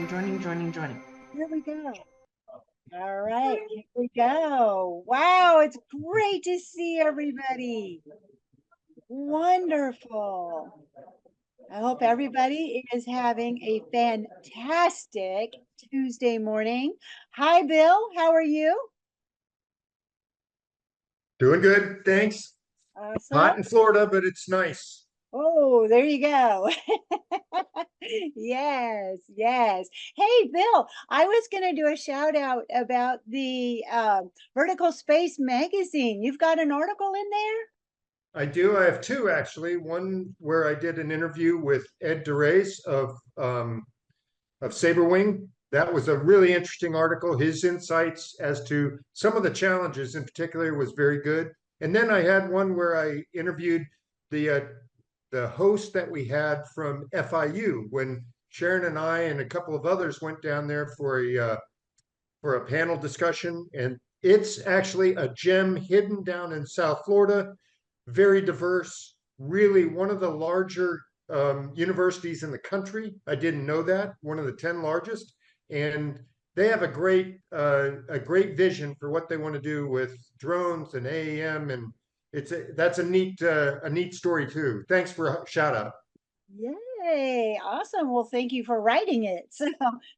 Joining. Here we go. All right, here we go. Wow, it's great to see everybody. Wonderful. I hope everybody is having a fantastic Tuesday morning. Hi, Bill. How are you? Doing good, thanks. Awesome. Hot in Florida, but it's nice. Oh, there you go. Yes, yes. Hey, Bill, I was going to do a shout out about the Vertical Space magazine. You've got an article in there? I do. I have two actually. One where I did an interview with Ed DeReis of Saberwing. That was a really interesting article. His insights as to some of the challenges in particular was very good. And then I had one where I interviewed the the host that we had from FIU when Sharon and I and a couple of others went down there for a panel discussion. And it's actually a gem hidden down in South Florida, very diverse, really one of the larger universities in the country. I didn't know that, one of the 10 largest. And they have a great vision for what they want to do with drones and AAM, and that's a neat story too. Thanks for a shout out. Yay, awesome. Well, thank you for writing it. So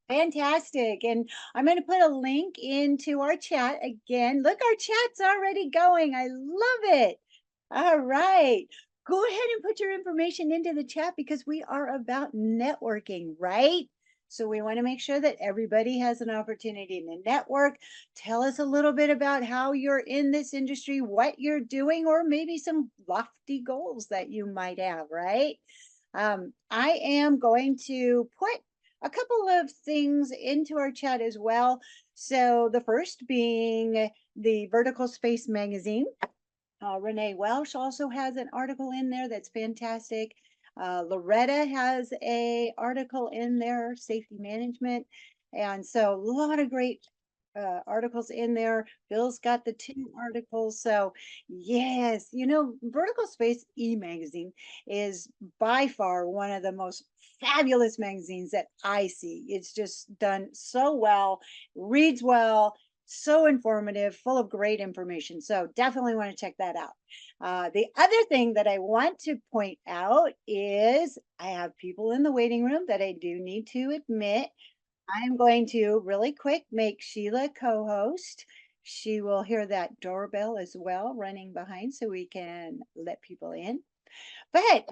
fantastic. And I'm going to put a link into our chat again. Look, our chat's already going. I love it. All right. Go ahead and put your information into the chat because we are about networking, right? So we want to make sure that everybody has an opportunity to network. Tell us a little bit about how you're in this industry, what you're doing, or maybe some lofty goals that you might have, right? I am going to put a couple of things into our chat as well. So the first being the Vertical Space magazine. Renee Welsh also has an article in there that's fantastic. Loretta has a article in there, safety management. And so a lot of great articles in there. Bill's got the two articles. So yes, Vertical Space e-magazine is by far one of the most fabulous magazines that I see. It's just done so well, reads well, so informative, full of great information. So definitely want to check that out. The other thing that I want to point out is I have people in the waiting room that I do need to admit. I'm going to really quick make Sheila co-host. She will hear that doorbell as well running behind so we can let people in. But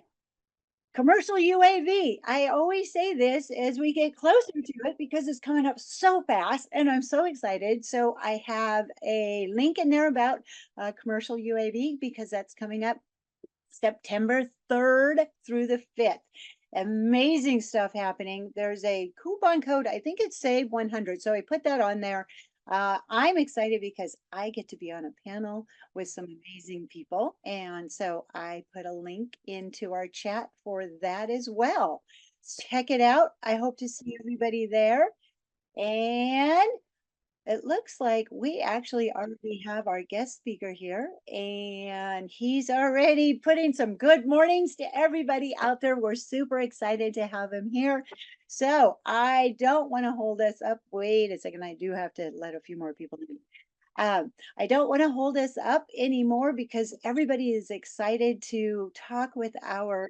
commercial UAV, I always say this as we get closer to it because it's coming up so fast and I'm so excited. So I have a link in there about commercial UAV because that's coming up September 3rd through the 5th. Amazing stuff happening. There's a coupon code. I think it's Save 100. So I put that on there. I'm excited because I get to be on a panel with some amazing people. And so I put a link into our chat for that as well. Check it out. I hope to see everybody there. And it looks like we actually already have our guest speaker here, and he's already putting some good mornings to everybody out there. We're super excited to have him here. So I don't want to hold us up. Wait a second. I do have to let a few more people in. I don't want to hold us up anymore because everybody is excited to talk with our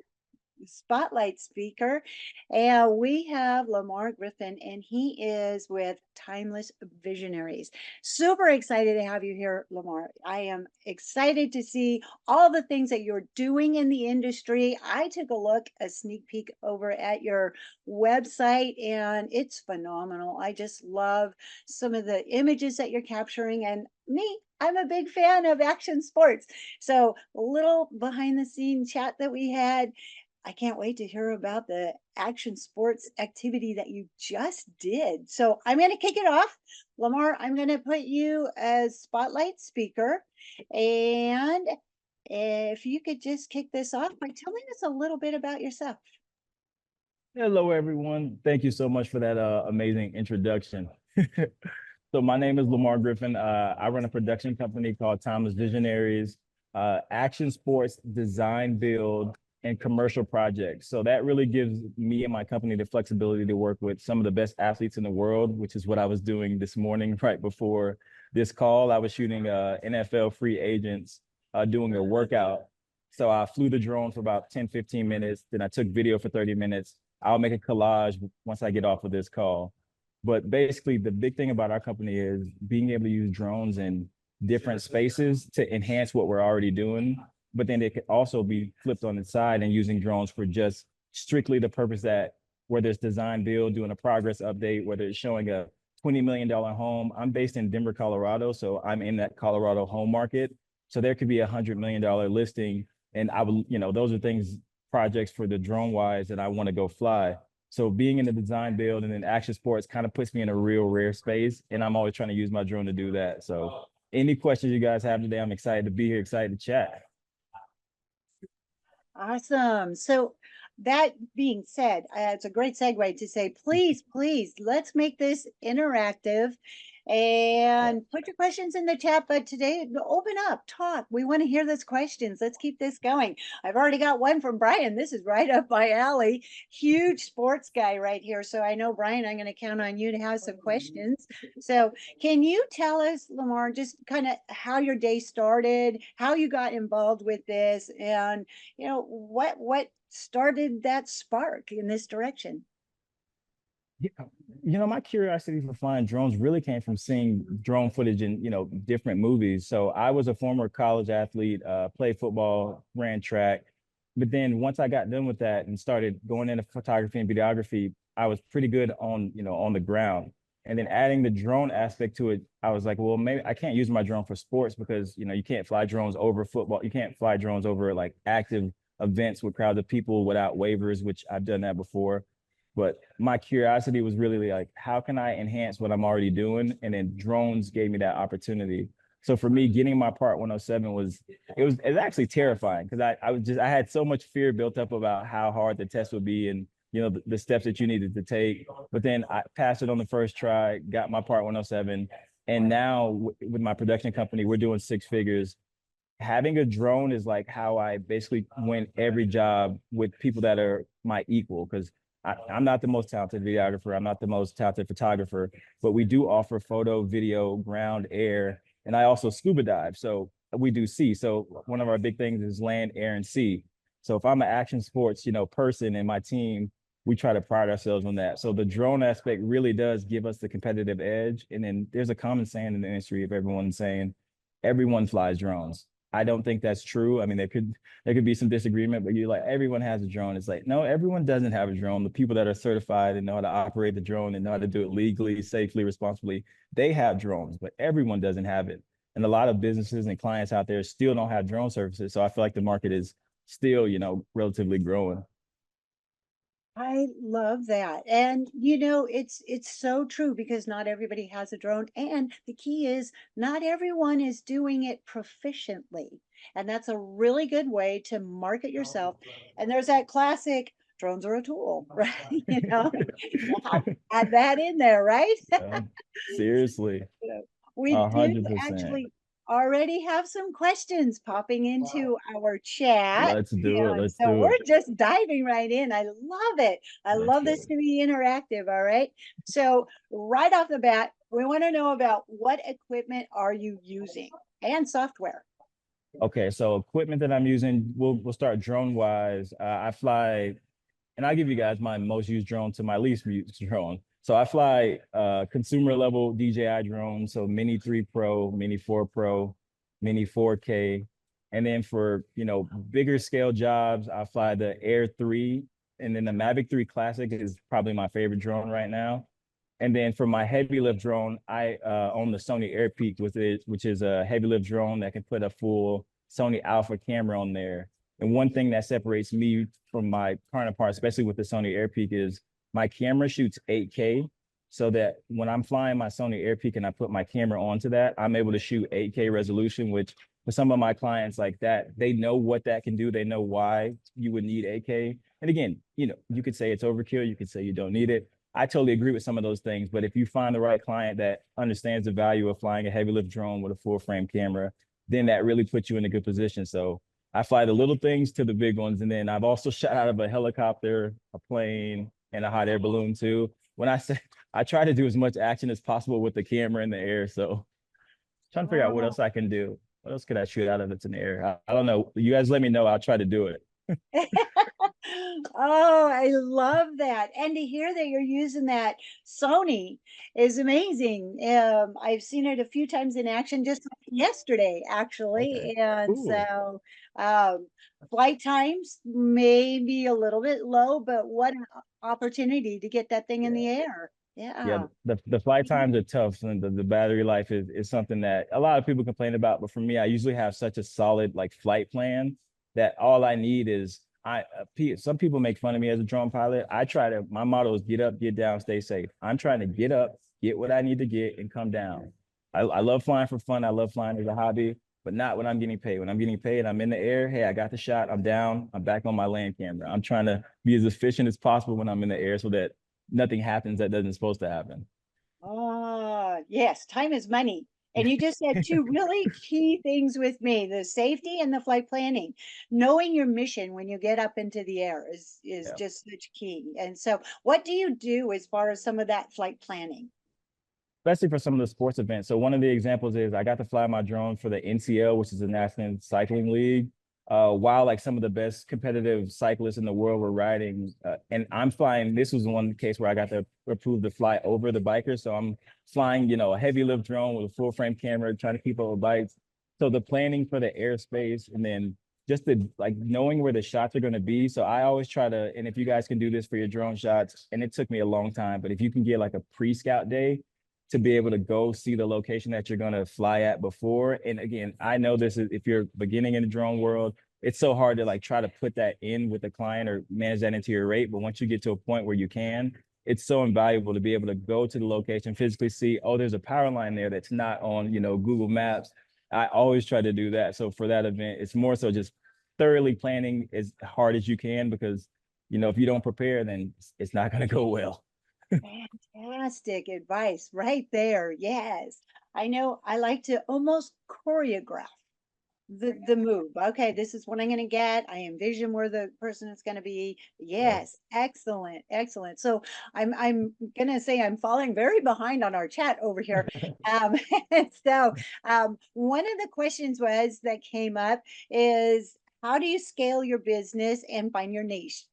spotlight speaker. And we have Lemar Griffin, and he is with Timeless Visionaries. Super excited to have you here, Lemar. I am excited to see all the things that you're doing in the industry. I took a look, a sneak peek over at your website, and it's phenomenal. I just love some of the images that you're capturing. And me, I'm a big fan of action sports. So, a little behind the scene chat that we had. I can't wait to hear about the action sports activity that you just did. So I'm going to kick it off. Lemar, I'm going to put you as spotlight speaker. And if you could just kick this off by telling us a little bit about yourself. Hello, everyone. Thank you so much for that amazing introduction. So my name is Lemar Griffin. I run a production company called Timeless Visionaries. Action sports design, build, and commercial projects. So that really gives me and my company the flexibility to work with some of the best athletes in the world, which is what I was doing this morning right before this call. I was shooting NFL free agents doing a workout. So I flew the drone for about 10, 15 minutes. Then I took video for 30 minutes. I'll make a collage once I get off of this call. But basically, the big thing about our company is being able to use drones in different spaces to enhance what we're already doing. But then it could also be flipped on its side and using drones for just strictly the purpose that whether it's design build, doing a progress update, whether it's showing a $20 million home. I'm based in Denver, Colorado. So I'm in that Colorado home market. So there could be $100 million listing. And I would, those are things, projects for the drone wise that I want to go fly. So being in the design build and then action sports kind of puts me in a real rare space. And I'm always trying to use my drone to do that. So any questions you guys have today, I'm excited to be here, excited to chat. Awesome. So that being said, it's a great segue to say, please, let's make this interactive and put your questions in the chat. But today, open up, talk. We want to hear those questions. Let's keep this going. I've already got one from Brian. This is right up my alley. Huge sports guy right here. So I know, Brian, I'm going to count on you to have some questions. So can you tell us, Lemar, just kind of how your day started, how you got involved with this, and what started that spark in this direction? Yeah, my curiosity for flying drones really came from seeing drone footage in, different movies. So I was a former college athlete, played football, ran track. But then once I got done with that and started going into photography and videography, I was pretty good on, on the ground. And then adding the drone aspect to it, I was like, well, maybe I can't use my drone for sports because, you can't fly drones over football. You can't fly drones over like active events with crowds of people without waivers, which I've done that before. But my curiosity was really like, how can I enhance what I'm already doing? And then drones gave me that opportunity. So for me, getting my Part 107 was actually terrifying because I had so much fear built up about how hard the test would be and the steps that you needed to take. But then I passed it on the first try, got my Part 107, and now with my production company, we're doing six figures. Having a drone is like how I basically win every job with people that are my equal because I'm not the most talented videographer. I'm not the most talented photographer, but we do offer photo, video, ground, air, and I also scuba dive. So we do sea. So one of our big things is land, air, and sea. So if I'm an action sports, person in my team, we try to pride ourselves on that. So the drone aspect really does give us the competitive edge. And then there's a common saying in the industry of everyone saying, everyone flies drones. I don't think that's true. I mean, there could be some disagreement, but you're like, everyone has a drone. It's like, no, everyone doesn't have a drone. The people that are certified and know how to operate the drone and know how to do it legally, safely, responsibly, they have drones, but everyone doesn't have it. And a lot of businesses and clients out there still don't have drone services. So I feel like the market is still, relatively growing. I love that. And it's so true because not everybody has a drone. And the key is not everyone is doing it proficiently. And that's a really good way to market yourself. And there's that classic drones are a tool, right? Add that in there, right? Seriously, We do 100%. actually already have some questions popping into our chat. Let's do it. And Let's so do we're it. just diving right in. I love it. I Let's love do this it. to be interactive. All right. So right off the bat, we want to know about what equipment are you using and software. Okay, so equipment that I'm using, we'll start drone wise. I fly, and I'll give you guys my most used drone to my least used drone. So I fly consumer level DJI drones, so Mini 3 Pro, Mini 4 Pro, Mini 4K. And then for bigger scale jobs, I fly the Air 3, and then the Mavic 3 Classic is probably my favorite drone right now. And then for my heavy lift drone, I own the Sony AirPeak, which is a heavy lift drone that can put a full Sony Alpha camera on there. And one thing that separates me from my counterpart, especially with the Sony AirPeak, is my camera shoots 8K. So that when I'm flying my Sony AirPeak and I put my camera onto that, I'm able to shoot 8K resolution, which for some of my clients like that, they know what that can do. They know why you would need 8K. And again, you could say it's overkill. You could say you don't need it. I totally agree with some of those things, but if you find the right client that understands the value of flying a heavy lift drone with a full frame camera, then that really puts you in a good position. So I fly the little things to the big ones. And then I've also shot out of a helicopter, a plane, and a hot air balloon too. When I say I try to do as much action as possible with the camera in the air. So trying to figure out what Oh. else I can do. What else could I shoot out of it's in the air? I don't know. You guys let me know. I'll try to do it. Oh, I love that. And to hear that you're using that Sony is amazing. I've seen it a few times in action just yesterday, Okay. actually. And Cool. so um, flight times may be a little bit low, but what an opportunity to get that thing in Yeah. the air. Yeah, Yeah. the flight times are tough, and the battery life is something that a lot of people complain about. But for me, I usually have such a solid like flight plan that all I need is some people make fun of me as a drone pilot. I try to my motto is get up, get down, stay safe. I'm trying to get up, get what I need to get, and come down. I love flying for fun. I love flying as a hobby, but not when I'm getting paid. When I'm getting paid, I'm in the air. Hey, I got the shot. I'm down. I'm back on my land camera. I'm trying to be as efficient as possible when I'm in the air so that nothing happens that doesn't supposed to happen. Ah, yes, time is money. And you just said two really key things with me, the safety and the flight planning. Knowing your mission when you get up into the air is Yeah. just such key. And so what do you do as far as some of that flight planning? Especially for some of the sports events. So one of the examples is I got to fly my drone for the NCL, which is the National Cycling League. While like some of the best competitive cyclists in the world were riding, and I'm flying. This was one case where I got to approve to fly over the bikers. So I'm flying, a heavy lift drone with a full frame camera, trying to keep up with bikes. So the planning for the airspace, and then just the like knowing where the shots are going to be. So I always try to, and if you guys can do this for your drone shots, and it took me a long time, but if you can get like a pre-scout day to be able to go see the location that you're going to fly at before. And again, I know this is if you're beginning in the drone world, it's so hard to like try to put that in with the client or manage that into your rate. But once you get to a point where you can, it's so invaluable to be able to go to the location, physically see, oh, there's a power line there that's not on, Google Maps. I always try to do that. So for that event, it's more so just thoroughly planning as hard as you can because, if you don't prepare, then it's not going to go well. Fantastic advice right there. Yes. I know I like to almost choreograph the move. Okay, this is what I'm going to get. I envision where the person is going to be. Yeah. Yes, excellent, excellent. So I'm going to say I'm falling very behind on our chat over here. Um, so one of the questions was that came up is how do you scale your business and find your niche?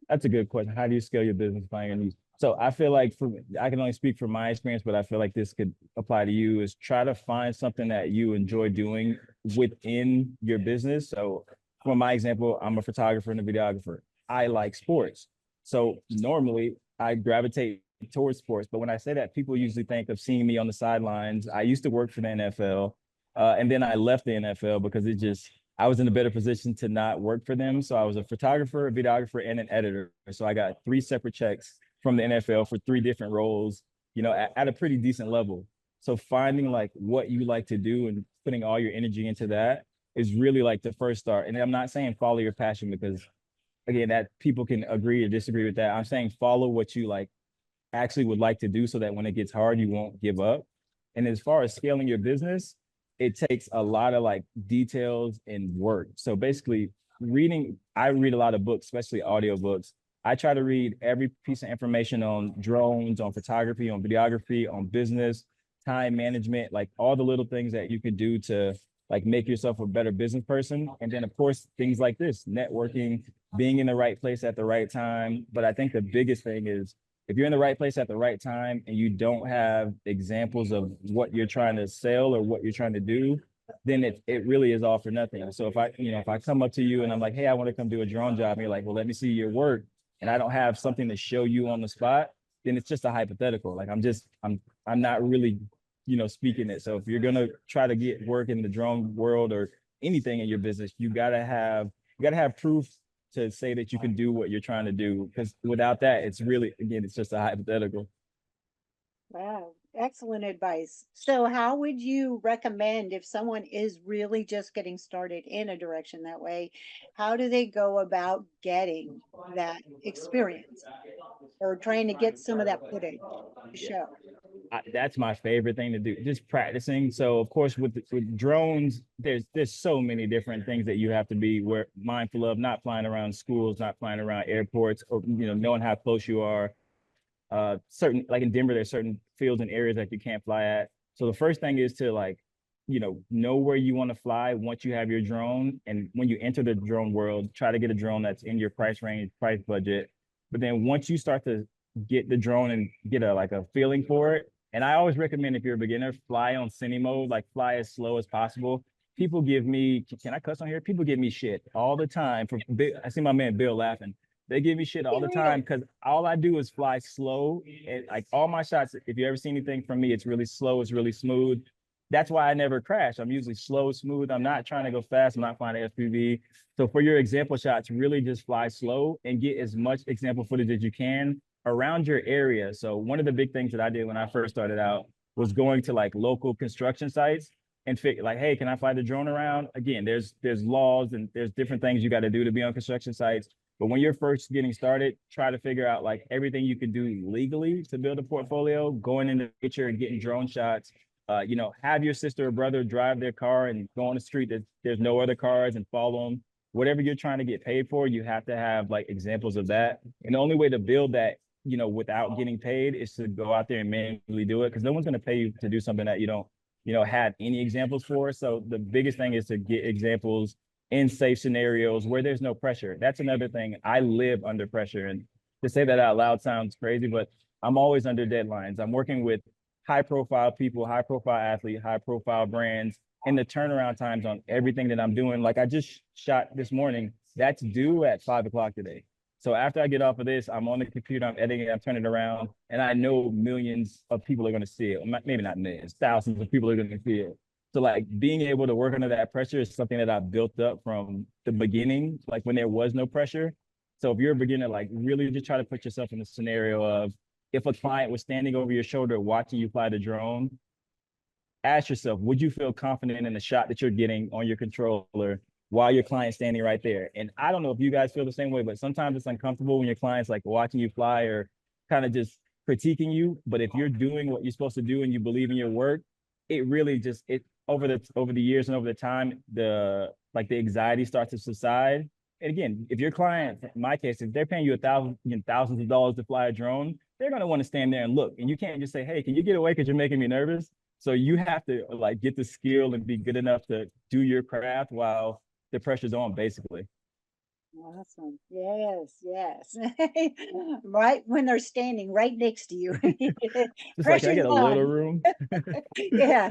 That's a good question. How do you scale your business buying your needs? So I feel like I can only speak from my experience, but I feel like this could apply to you is try to find something that you enjoy doing within your business. So for my example, I'm a photographer and a videographer. I like sports. So normally I gravitate towards sports, but when I say that, people usually think of seeing me on the sidelines. I used to work for the NFL, and then I left the NFL because I was in a better position to not work for them. So I was a photographer, a videographer, and an editor. So I got three separate checks from the NFL for three different roles, at a pretty decent level. So finding like what you like to do and putting all your energy into that is really like the first start. And I'm not saying follow your passion because again, that people can agree or disagree with that. I'm saying follow what you like actually would like to do so that when it gets hard, you won't give up. And as far as scaling your business, it takes a lot of like details and work. So basically, I read a lot of books, especially audiobooks. I try to read every piece of information on drones, on photography, on videography, on business, time management, like all the little things that you can do to like make yourself a better business person. And then of course, things like this, networking, being in the right place at the right time. But I think the biggest thing is if you're in the right place at the right time and you don't have examples of what you're trying to sell or what you're trying to do, then it really is all for nothing. So if I come up to you and I'm like, hey, I want to come do a drone job, and you're like, well, let me see your work, and I don't have something to show you on the spot, then it's just a hypothetical. Like I'm not really, speaking it. So if you're gonna try to get work in the drone world or anything in your business, you gotta have proof to say that you can do what you're trying to do. Because without that, it's just a hypothetical. Wow, excellent advice. So, how would you recommend if someone is really just getting started in a direction that way? How do they go about getting that experience or trying to get some of that footage to show? that's my favorite thing to do, just practicing. So of course with drones, there's so many different things that you have to be mindful of, not flying around schools, not flying around airports, or knowing how close you are. Certain, like in Denver, there's certain fields and areas that you can't fly at. So the first thing is to like, know where you want to fly once you have your drone. And when you enter the drone world, try to get a drone that's in your price range, price budget. But then once you start to get the drone and get a feeling for it, and I always recommend, if you're a beginner, fly on cine mode, like fly as slow as possible. People give me, can I cuss on here? People give me shit all the time. I see my man Bill laughing. They give me shit all the time because all I do is fly slow. And like all my shots, if you ever see anything from me, it's really slow, it's really smooth. That's why I never crash. I'm usually slow, smooth. I'm not trying to go fast. I'm not flying an FPV. So for your example shots, really just fly slow and get as much example footage as you can around your area. So one of the big things that I did when I first started out was going to like local construction sites and like, hey, can I fly the drone around? Again, there's laws and there's different things you got to do to be on construction sites. But when you're first getting started, try to figure out like everything you can do legally to build a portfolio, going into nature and getting drone shots. Have your sister or brother drive their car and go on the street that there's no other cars and follow them. Whatever you're trying to get paid for, you have to have like examples of that. And the only way to build that, without getting paid is to go out there and manually do it, because no one's going to pay you to do something that you don't, have any examples for. So the biggest thing is to get examples in safe scenarios where there's no pressure. That's another thing. I live under pressure. And to say that out loud sounds crazy, but I'm always under deadlines. I'm working with high profile people, high profile athletes, high profile brands, and the turnaround times on everything that I'm doing. Like I just shot this morning, that's due at 5 o'clock today. So after I get off of this, I'm on the computer, I'm editing, I'm turning it around, and I know millions of people are going to see it. Maybe not millions, thousands of people are going to see it. So like being able to work under that pressure is something that I built up from the beginning, like when there was no pressure. So if you're a beginner, like really just try to put yourself in the scenario of, if a client was standing over your shoulder watching you fly the drone, ask yourself, would you feel confident in the shot that you're getting on your controller while your client's standing right there? And I don't know if you guys feel the same way, but sometimes it's uncomfortable when your client's like watching you fly or kind of just critiquing you. But if you're doing what you're supposed to do and you believe in your work, it really just, over the years and over the time, the anxiety starts to subside. And again, if your client, in my case, if they're paying you thousands of dollars to fly a drone, they're going to want to stand there and look. And you can't just say, hey, can you get away because you're making me nervous? So you have to like get the skill and be good enough to do your craft while the pressure's on, basically. Awesome. Yes, yes. Right when they're standing right next to you. Just like, can I get a little room? Yeah.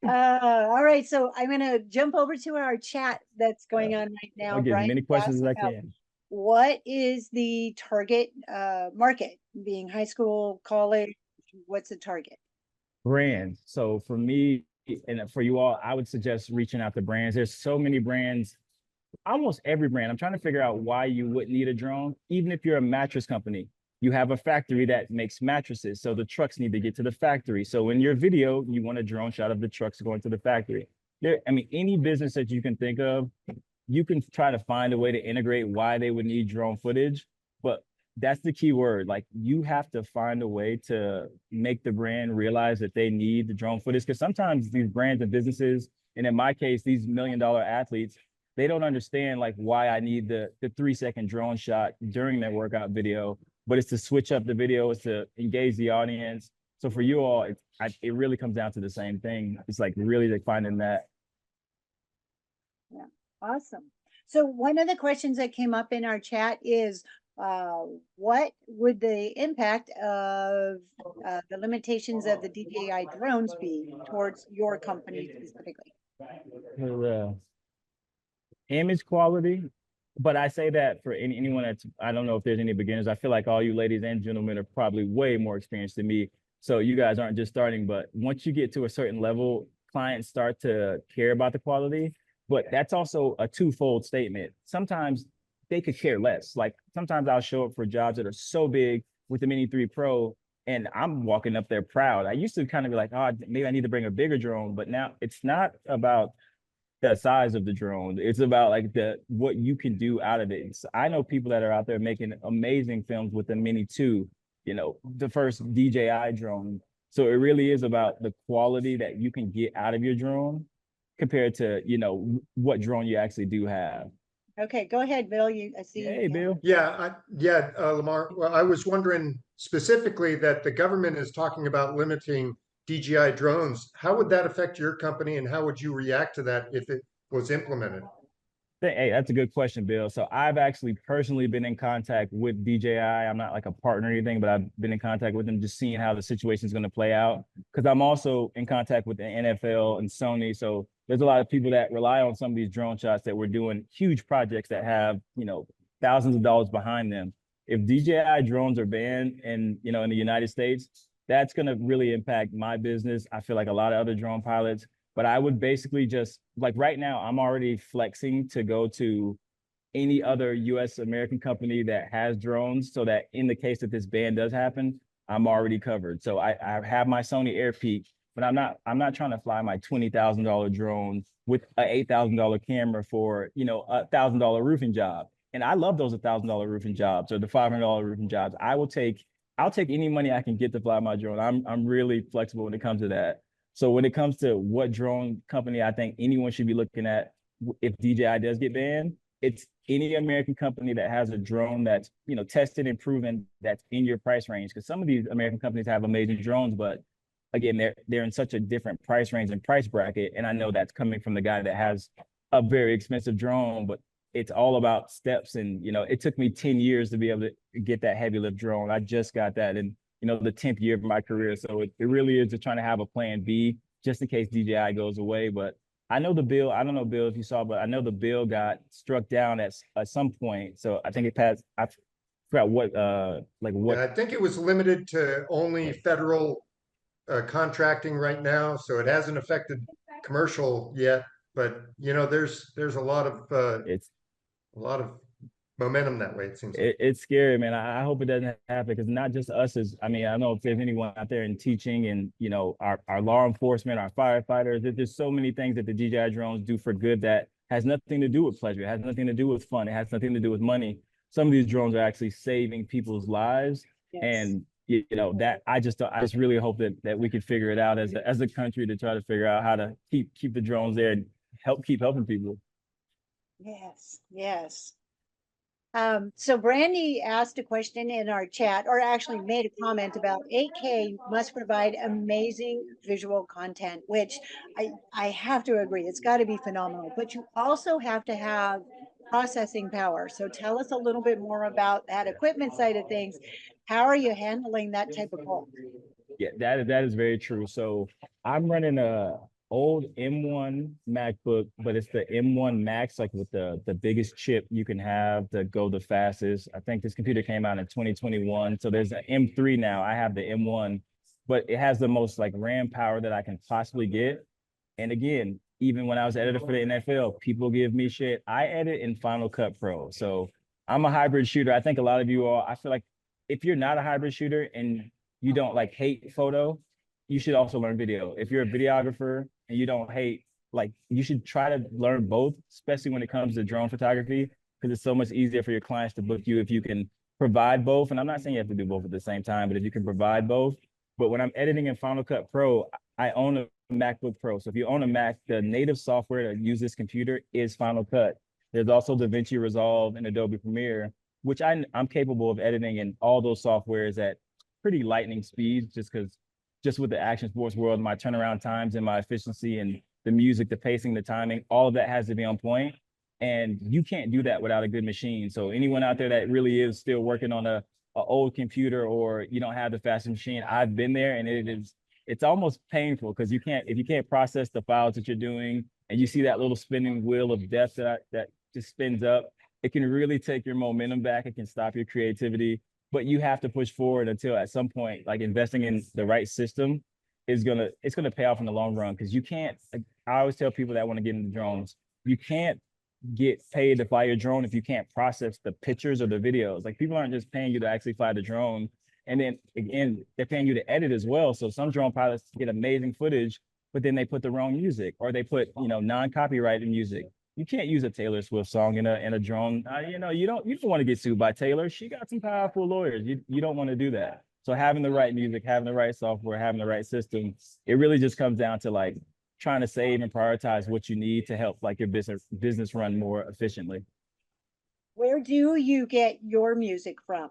All right. So I'm going to jump over to our chat that's going on right now. I'll get as many questions as I can. What is the target market? Being high school, college, what's the target? Brands. So for me and for you all, I would suggest reaching out to brands. There's so many brands, almost every brand. I'm trying to figure out why you wouldn't need a drone. Even if you're a mattress company, you have a factory that makes mattresses. So the trucks need to get to the factory. So in your video, you want a drone shot of the trucks going to the factory. Any business that you can think of, you can try to find a way to integrate why they would need drone footage. But that's the key word. Like you have to find a way to make the brand realize that they need the drone footage. Because sometimes these brands and businesses, and in my case, these $1 million athletes, they don't understand like why I need the 3-second drone shot during their workout video, but it's to switch up the video, it's to engage the audience. So for you all, it really comes down to the same thing. It's like really like finding that. Yeah, awesome. So one of the questions that came up in our chat is, what would the impact of the limitations of the DJI drones be towards your company specifically? Image quality, but I say that for anyone that's, I don't know if there's any beginners. I feel like all you ladies and gentlemen are probably way more experienced than me. So you guys aren't just starting, but once you get to a certain level, clients start to care about the quality. But that's also a twofold statement. Sometimes they could care less. Like sometimes I'll show up for jobs that are so big with the Mini 3 Pro and I'm walking up there proud. I used to kind of be like, oh, maybe I need to bring a bigger drone, but now it's not about the size of the drone. It's about like what you can do out of it. So I know people that are out there making amazing films with the Mini 2, the first DJI drone. So it really is about the quality that you can get out of your drone compared to, what drone you actually do have. Okay, go ahead, Bill. I see you. Hey, Bill. Lemar. Well, I was wondering specifically that the government is talking about limiting DJI drones. How would that affect your company, and how would you react to that if it was implemented? Hey, that's a good question, Bill. So I've actually personally been in contact with DJI. I'm not like a partner or anything, but I've been in contact with them, just seeing how the situation is going to play out. Because I'm also in contact with the NFL and Sony. So there's a lot of people that rely on some of these drone shots that we're doing huge projects that have, thousands of dollars behind them. If DJI drones are banned in the United States, that's going to really impact my business. I feel like a lot of other drone pilots. But I would basically just like right now, I'm already flexing to go to any other US American company that has drones so that in the case that this ban does happen, I'm already covered. So I have my Sony AirPeak, but I'm not trying to fly my $20,000 drone with an $8,000 camera for, $1,000 roofing job. And I love those $1,000 roofing jobs or the $500 roofing jobs. I'll take any money I can get to fly my drone. I'm really flexible when it comes to that. So when it comes to what drone company I think anyone should be looking at if DJI does get banned, it's any American company that has a drone that's tested and proven that's in your price range. Because some of these American companies have amazing drones, but again, they're in such a different price range and price bracket. And I know that's coming from the guy that has a very expensive drone, but it's all about steps. And it took me 10 years to be able to get that heavy lift drone. I just got that in the 10th year of my career. So it really is just trying to have a plan B just in case DJI goes away. But I know the bill, I don't know, Bill, if you saw, but I know the bill got struck down at some point. So I think it passed, I forgot what, Yeah, I think it was limited to only federal contracting right now. So it hasn't affected commercial yet. But there's it's a lot of momentum that way, it seems like. it's scary, man. I hope it doesn't happen because not just us I don't know if there's anyone out there in teaching and, our law enforcement, our firefighters, there's so many things that the DJI drones do for good that has nothing to do with pleasure. It has nothing to do with fun. It has nothing to do with money. Some of these drones are actually saving people's lives. Yes. And, that I just really hope that we can figure it out as a country to try to figure out how to keep the drones there and keep helping people. Yes, yes. So Brandy asked a question in our chat, or actually made a comment about 8K must provide amazing visual content, which I have to agree, it's got to be phenomenal, but you also have to have processing power. So tell us a little bit more about that equipment side of things. How are you handling that type of bulk? Yeah, that is very true. So I'm running a old M1 MacBook, but it's the M1 Max, like with the biggest chip you can have to go the fastest. I think this computer came out in 2021. So there's an M3 now. I have the M1, but it has the most like RAM power that I can possibly get. And again, even when I was editor for the NFL, people give me shit. I edit in Final Cut Pro. So I'm a hybrid shooter. I think a lot of you all, I feel like if you're not a hybrid shooter and you don't like hate photo, you should also learn video. If you're a videographer and you don't hate, like you should try to learn both, especially when it comes to drone photography, because it's so much easier for your clients to book you if you can provide both. And I'm not saying you have to do both at the same time, but if you can provide both. But when I'm editing in Final Cut Pro, I own a MacBook Pro. So if you own a Mac, the native software to use this computer is Final Cut. There's also DaVinci Resolve and Adobe Premiere, which I'm capable of editing in all those softwares at pretty lightning speeds, just with the action sports world, my turnaround times and my efficiency and the music, the pacing, the timing, all of that has to be on point. And you can't do that without a good machine. So anyone out there that really is still working on a old computer or you don't have the fastest machine, I've been there and it's almost painful because if you can't process the files that you're doing and you see that little spinning wheel of death that just spins up, it can really take your momentum back. It can stop your creativity, but you have to push forward until at some point, like investing in the right system it's gonna pay off in the long run. Because you can't, I always tell people that want to get into drones, you can't get paid to fly your drone if you can't process the pictures or the videos. Like people aren't just paying you to actually fly the drone. And then again, they're paying you to edit as well. So some drone pilots get amazing footage, but then they put the wrong music or they put, non-copyrighted music. You can't use a Taylor Swift song in a drone. You don't want to get sued by Taylor. She got some powerful lawyers. You don't want to do that. So having the right music, having the right software, having the right system, it really just comes down to like trying to save and prioritize what you need to help like your business run more efficiently. Where do you get your music from?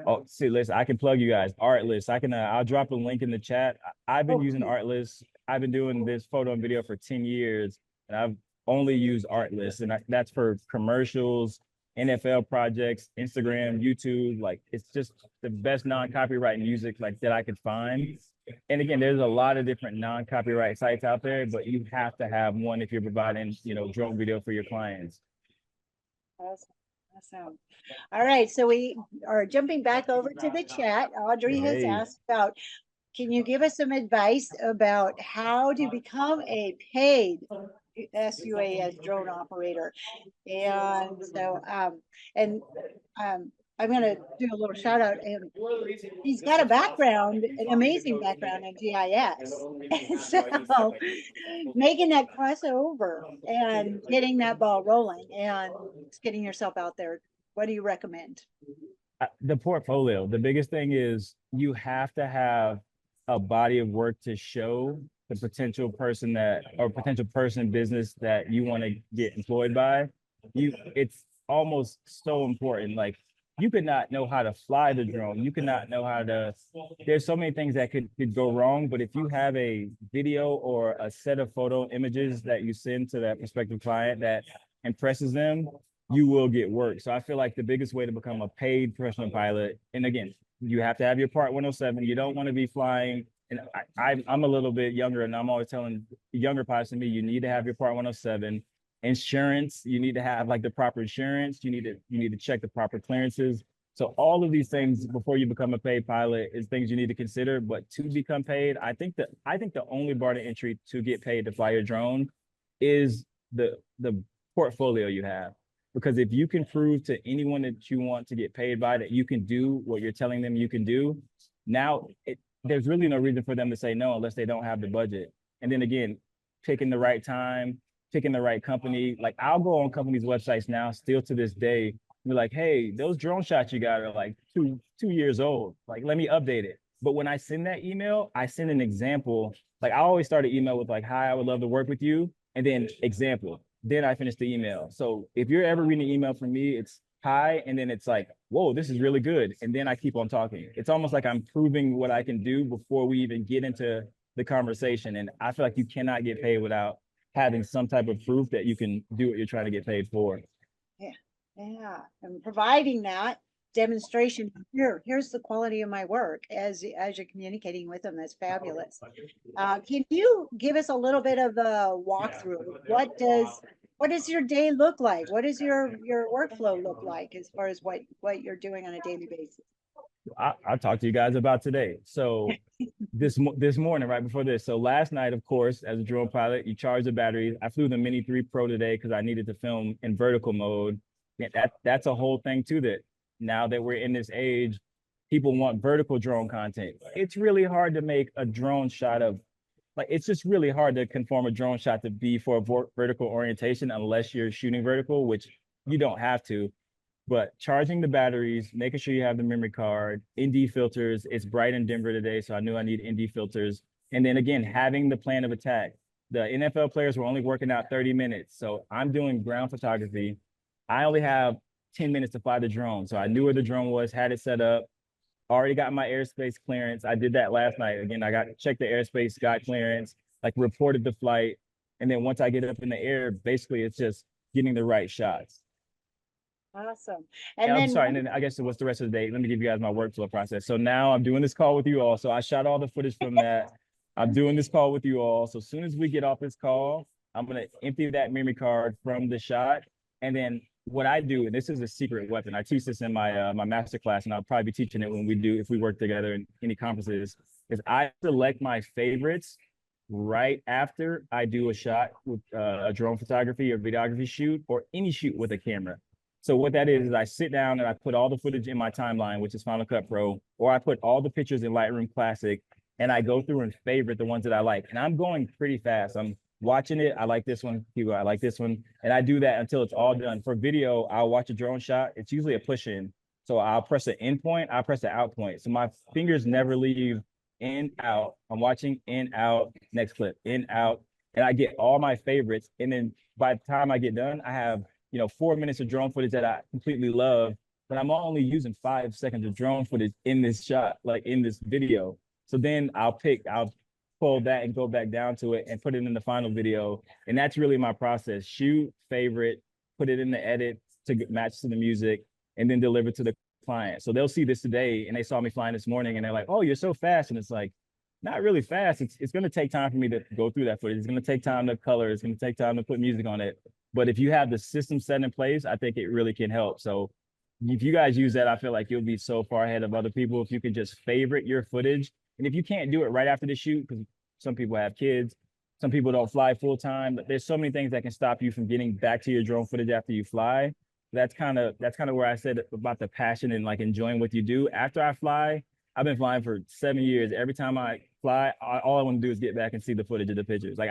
Oh, see, listen, I can plug you guys. Artlist. I'll drop a link in the chat. I've been Oh, using Artlist. I've been doing this photo and video for 10 years, and I've only used Artlist, and that's for commercials, NFL projects, Instagram, YouTube. Like, it's just the best non-copyright music like that I could find. And again, there's a lot of different non-copyright sites out there, but you have to have one if you're providing, drone video for your clients. awesome. Awesome. All right, so we are jumping back over to the chat. Audrey has Hey. asked about, can you give us some advice about how to become a paid SUAS drone operator? And so, I'm going to do a little shout out. And he's got a background, an amazing background in GIS. And so making that crossover and getting that ball rolling and getting yourself out there, what do you recommend? The portfolio. The biggest thing is you have to have a body of work to show the potential person business that you want to get employed by. It's almost so important. Like, you could not know how to fly the drone. You could not know how to, there's so many things that could go wrong. But if you have a video or a set of photo images that you send to that prospective client that impresses them, you will get work. So I feel like the biggest way to become a paid professional pilot, and again, you have to have your Part 107. You don't want to be flying. And I'm a little bit younger, and I'm always telling younger pilots than me, you need to have your Part 107. Insurance, you need to have like the proper insurance. You need to check the proper clearances. So all of these things before you become a paid pilot is things you need to consider. But to become paid, I think the only bar to entry to get paid to fly your drone is the portfolio you have. Because if you can prove to anyone that you want to get paid by that you can do what you're telling them you can do, now there's really no reason for them to say no unless they don't have the budget. And then again, picking the right time, picking the right company. Like, I'll go on companies' websites now, still to this day, and be like, hey, those drone shots you got are like two years old. Like, let me update it. But when I send that email, I send an example. Like, I always start an email with like, hi, I would love to work with you. And then example. Then I finish the email. So if you're ever reading an email from me, it's hi, and then it's like, whoa, this is really good. And then I keep on talking. It's almost like I'm proving what I can do before we even get into the conversation. And I feel like you cannot get paid without having some type of proof that you can do what you're trying to get paid for. Yeah, yeah, and providing that demonstration. Here's the quality of my work as you're communicating with them. That's fabulous. Can you give us a little bit of a walkthrough? What does your day look like? What does your workflow look like as far as what you're doing on a daily basis? I'll talk to you guys about today. So this morning, right before this. So last night, of course, as a drone pilot, you charge the batteries. I flew the Mini 3 Pro today because I needed to film in vertical mode. Yeah, that's a whole thing too, that now that we're in this age, people want vertical drone content. It's really hard to make a drone shot it's just really hard to conform a drone shot to be for a vertical orientation unless you're shooting vertical, which you don't have to. But charging the batteries, making sure you have the memory card, ND filters. It's bright in Denver today, so I knew I need ND filters. And then again, having the plan of attack. The NFL players were only working out 30 minutes. So I'm doing ground photography. I only have 10 minutes to fly the drone. So I knew where the drone was, had it set up, already got my airspace clearance. I did that last night. Again, I got checked the airspace, got clearance, like reported the flight. And then once I get up in the air, basically it's just getting the right shots. Awesome. And I'm sorry, and then I guess what's the rest of the day? Let me give you guys my workflow process. So now I'm doing this call with you all. So I shot all the footage from that. I'm doing this call with you all. So as soon as we get off this call, I'm gonna empty that memory card from the shot. And then what I do, and this is a secret weapon. I teach this in my my master class, and I'll probably be teaching it if we work together in any conferences, is I select my favorites right after I do a shot with a drone photography or videography shoot or any shoot with a camera. So what that is I sit down and I put all the footage in my timeline, which is Final Cut Pro, or I put all the pictures in Lightroom Classic, and I go through and favorite the ones that I like. And I'm going pretty fast. I'm watching it. I like this one. I like this one. And I do that until it's all done. For video, I'll watch a drone shot. It's usually a push in. So I'll press the in point, I'll press the out point. So my fingers never leave in, out. I'm watching in, out, next clip, in, out. And I get all my favorites. And then by the time I get done, I have, 4 minutes of drone footage that I completely love, but I'm only using 5 seconds of drone footage in this shot, like in this video. So then I'll pull that and go back down to it and put it in the final video. And that's really my process. Shoot, favorite, put it in the edit to match to the music, and then deliver to the client. So they'll see this today, and they saw me flying this morning, and they're like, "Oh, you're so fast." And it's like, not really fast. It's going to take time for me to go through that footage. It's going to take time to color. It's going to take time to put music on it. But if you have the system set in place, I think it really can help. So if you guys use that, I feel like you'll be so far ahead of other people if you can just favorite your footage. And if you can't do it right after the shoot, because some people have kids, some people don't fly full time, but there's so many things that can stop you from getting back to your drone footage after you fly. That's kind of where I said about the passion and like enjoying what you do. After I fly, I've been flying for 7 years. Every time I fly, all I want to do is get back and see the footage of the pictures. Like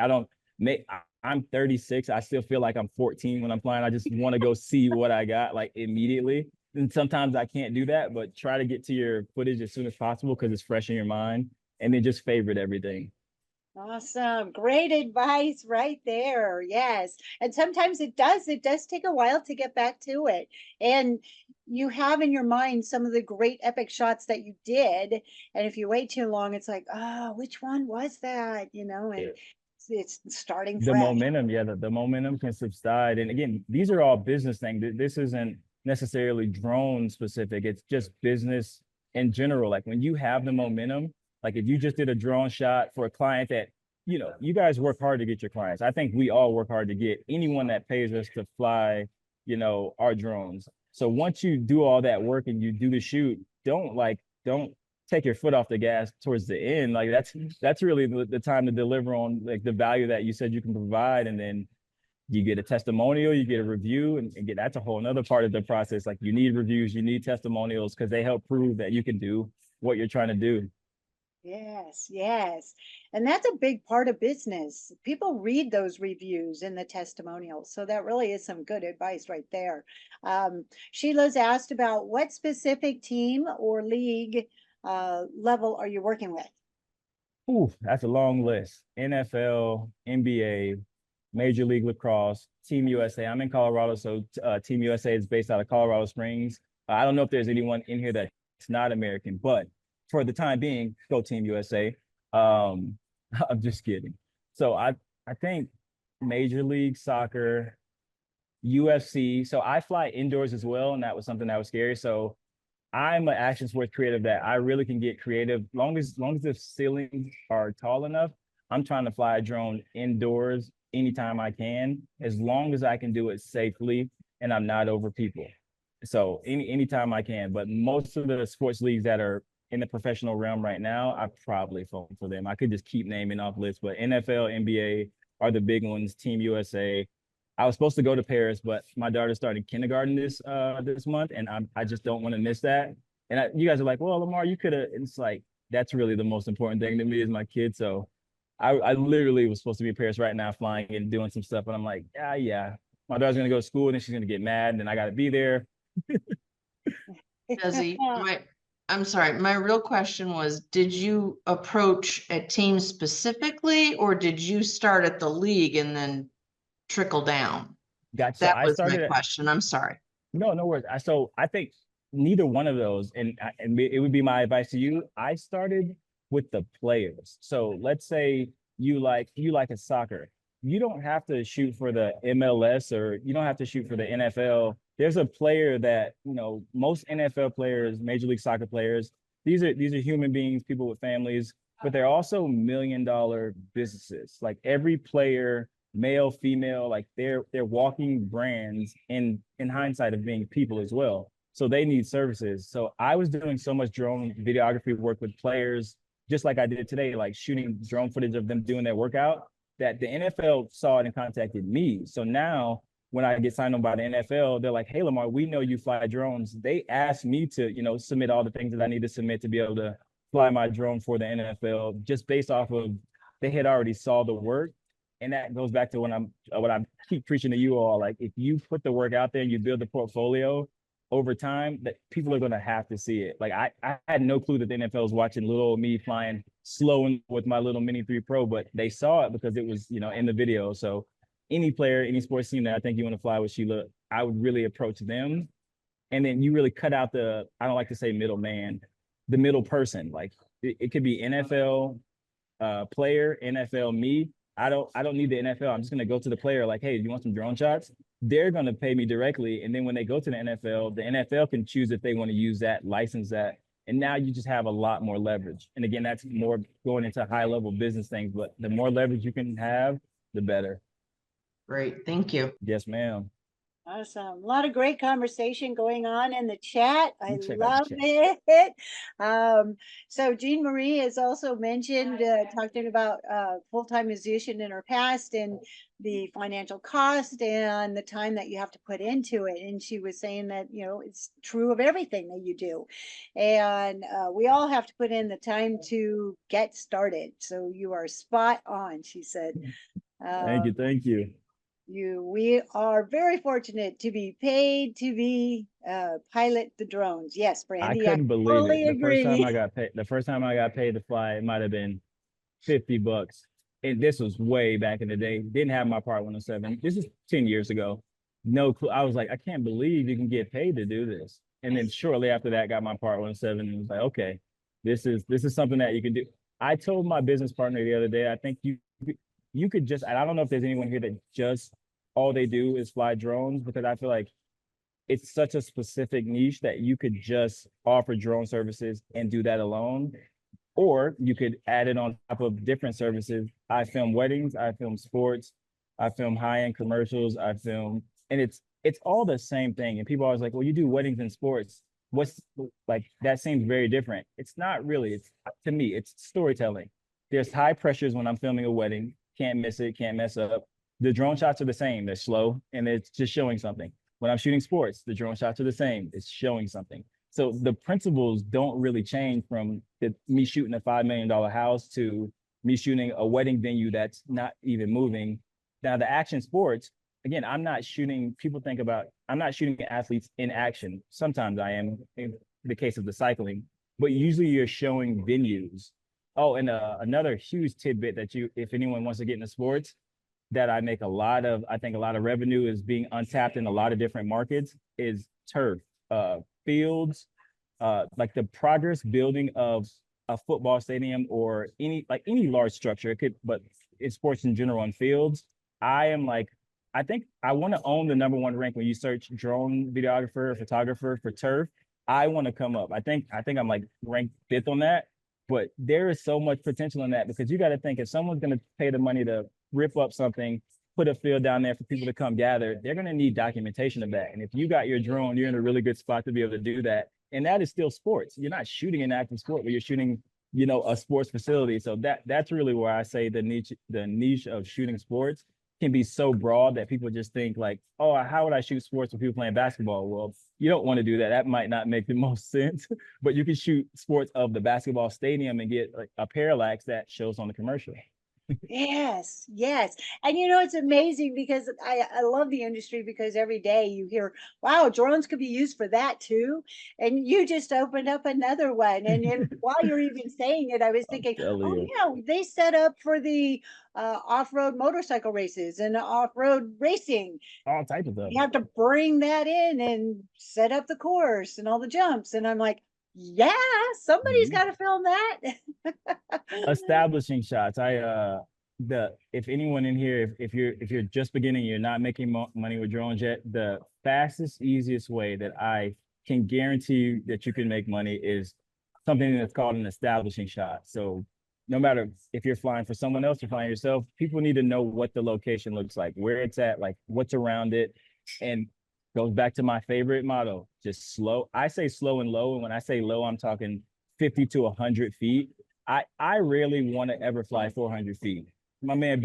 I'm 36. I still feel like I'm 14 when I'm flying. I just want to go see what I got like immediately. And sometimes I can't do that, but try to get to your footage as soon as possible because it's fresh in your mind. And then just favorite everything. Awesome. Great advice right there. Yes. And sometimes it does take a while to get back to it. And you have in your mind some of the great epic shots that you did. And if you wait too long, it's like, oh, which one was that? And it's starting The fresh. momentum, yeah, the momentum can subside. And again, these are all business things. This isn't necessarily drone specific. It's just business in general. Like when you have the momentum, like if you just did a drone shot for a client that, you guys work hard to get your clients. I think we all work hard to get anyone that pays us to fly, our drones. So once you do all that work and you do the shoot, don't take your foot off the gas towards the end. Like that's really the time to deliver on like the value that you said you can provide. And then you get a testimonial, you get a review, and get that's a whole another part of the process. Like you need reviews, you need testimonials because they help prove that you can do what you're trying to do. Yes, yes. And that's a big part of business. People read those reviews and the testimonials. So that really is some good advice right there. Sheila's asked about what specific team or league level are you working with? Ooh, that's a long list. NFL, NBA, Major League Lacrosse, Team USA. I'm in Colorado, so Team USA is based out of Colorado Springs. I don't know if there's anyone in here that's not American, but for the time being, go Team USA. Um, I'm just kidding. So I think Major League Soccer, UFC. So I fly indoors as well, and that was something that was scary. So I'm an action sports creative that I really can get creative. Long as the ceilings are tall enough, I'm trying to fly a drone indoors anytime I can, as long as I can do it safely and I'm not over people. So anytime I can. But most of the sports leagues that are in the professional realm right now, I probably phone for them. I could just keep naming off lists, but NFL, NBA are the big ones. Team USA. I was supposed to go to Paris, but my daughter started kindergarten this month, and I just don't want to miss that. And you guys are like, well, Lemar, you could have. It's like that's really the most important thing to me is my kid. So I literally was supposed to be in Paris right now, flying and doing some stuff, and I'm like, yeah. My daughter's gonna go to school, and then she's gonna get mad, and then I got to be there. Desi, I'm sorry. My real question was, did you approach a team specifically, or did you start at the league and then trickle down? Gotcha. So That I was my started. question. I'm sorry. No worries. So I think neither one of those, and it would be my advice to you. I started with the players. So let's say you like a soccer. You don't have to shoot for the MLS or you don't have to shoot for the NFL. There's a player that, most NFL players, Major League Soccer players, these are human beings, people with families, but they're also $1 million businesses. Like every player, male, female, like they're walking brands in hindsight of being people as well. So they need services. So I was doing so much drone videography work with players, just like I did today, like shooting drone footage of them doing their workout, that the NFL saw it and contacted me. So now when I get signed on by the NFL, they're like, hey, Lemar, we know you fly drones. They asked me to, submit all the things that I need to submit to be able to fly my drone for the NFL, just based off of they had already saw the work. And that goes back to what I keep preaching to you all. Like if you put the work out there and you build the portfolio, over time that people are going to have to see it. Like I had no clue that the NFL was watching little old me flying slow with my little Mini 3 Pro, but they saw it because it was, you know, in the video. So any player, any sports team that I think you want to fly with Sheila, I would really approach them. And then you really cut out the, I don't like to say middleman, the middle person. Like it could be NFL player, NFL me. I don't need the NFL. I'm just gonna go to the player like, hey, do you want some drone shots? They're gonna pay me directly. And then when they go to the NFL can choose if they want to use that, license that. And now you just have a lot more leverage. And again, that's more going into high level business things, but the more leverage you can have, the better. Great, thank you. Yes, ma'am. Awesome. A lot of great conversation going on in the chat. I Check out love the it. So Jean Marie has also mentioned, talking about full-time musician in her past and the financial cost and the time that you have to put into it. And she was saying that, you know, it's true of everything that you do. And we all have to put in the time to get started. So you are spot on, she said. Thank you. Thank you. We are very fortunate to be paid to be pilot the drones. Yes, Brandy, I couldn't believe totally it. agree. The first time I got paid to fly, it might have been $50. And this was way back in the day. Didn't have my Part 107. This is 10 years ago. No clue. I was like, I can't believe you can get paid to do this. And then shortly after that, got my Part 107 and was like, okay, this is something that you can do. I told my business partner the other day, I think you could just, and I don't know if there's anyone here that just all they do is fly drones, because I feel like it's such a specific niche that you could just offer drone services and do that alone. Or you could add it on top of different services. I film weddings, I film sports, I film high-end commercials, and it's all the same thing. And people are always like, well, you do weddings and sports. What's like, that seems very different. It's not really. It's, to me, it's storytelling. There's high pressures when I'm filming a wedding. Can't miss it, can't mess up. The drone shots are the same. They're slow and it's just showing something. When I'm shooting sports, the drone shots are the same. It's showing something. So the principles don't really change from me shooting a $5 million house to me shooting a wedding venue that's not even moving. Now the action sports, again, I'm not shooting athletes in action. Sometimes I am, in the case of the cycling, but usually you're showing venues. Oh, and another huge tidbit that if anyone wants to get into sports, that I think a lot of revenue is being untapped in a lot of different markets is turf, fields, like the progress building of a football stadium or any large structure. But in sports in general and fields, I think I want to own the #1 rank when you search drone videographer or photographer for turf. I want to come up. I think I'm like ranked 5th on that, but there is so much potential in that, because you got to think, if someone's going to pay the money to rip up something, put a field down there for people to come gather, they're going to need documentation of that. And if you got your drone, you're in a really good spot to be able to do that. And that is still sports. You're not shooting an active sport, but you're shooting, a sports facility. So that's really where I say the niche of shooting sports can be so broad that people just think like, oh, how would I shoot sports with people playing basketball? Well, you don't want to do that. That might not make the most sense, but you can shoot sports of the basketball stadium and get like a parallax that shows on the commercial. Yes, yes. And it's amazing because I love the industry, because every day you hear, wow, drones could be used for that too. And you just opened up another one. And while you're even saying it, I was thinking, oh yeah, they set up for the off-road motorcycle races and off-road racing. All types of stuff. You have to bring that in and set up the course and all the jumps. And I'm like, yeah, somebody's got to film that. Establishing shots. If anyone in here, if you're just beginning, you're not making money with drones yet, the fastest, easiest way that I can guarantee you that you can make money is something that's called an establishing shot. So no matter if you're flying for someone else, you're flying yourself, people need to know what the location looks like, where it's at, like what's around it. And goes back to my favorite motto, just slow. I say slow and low. And when I say low, I'm talking 50 to 100 feet. I rarely want to ever fly 400 feet. My man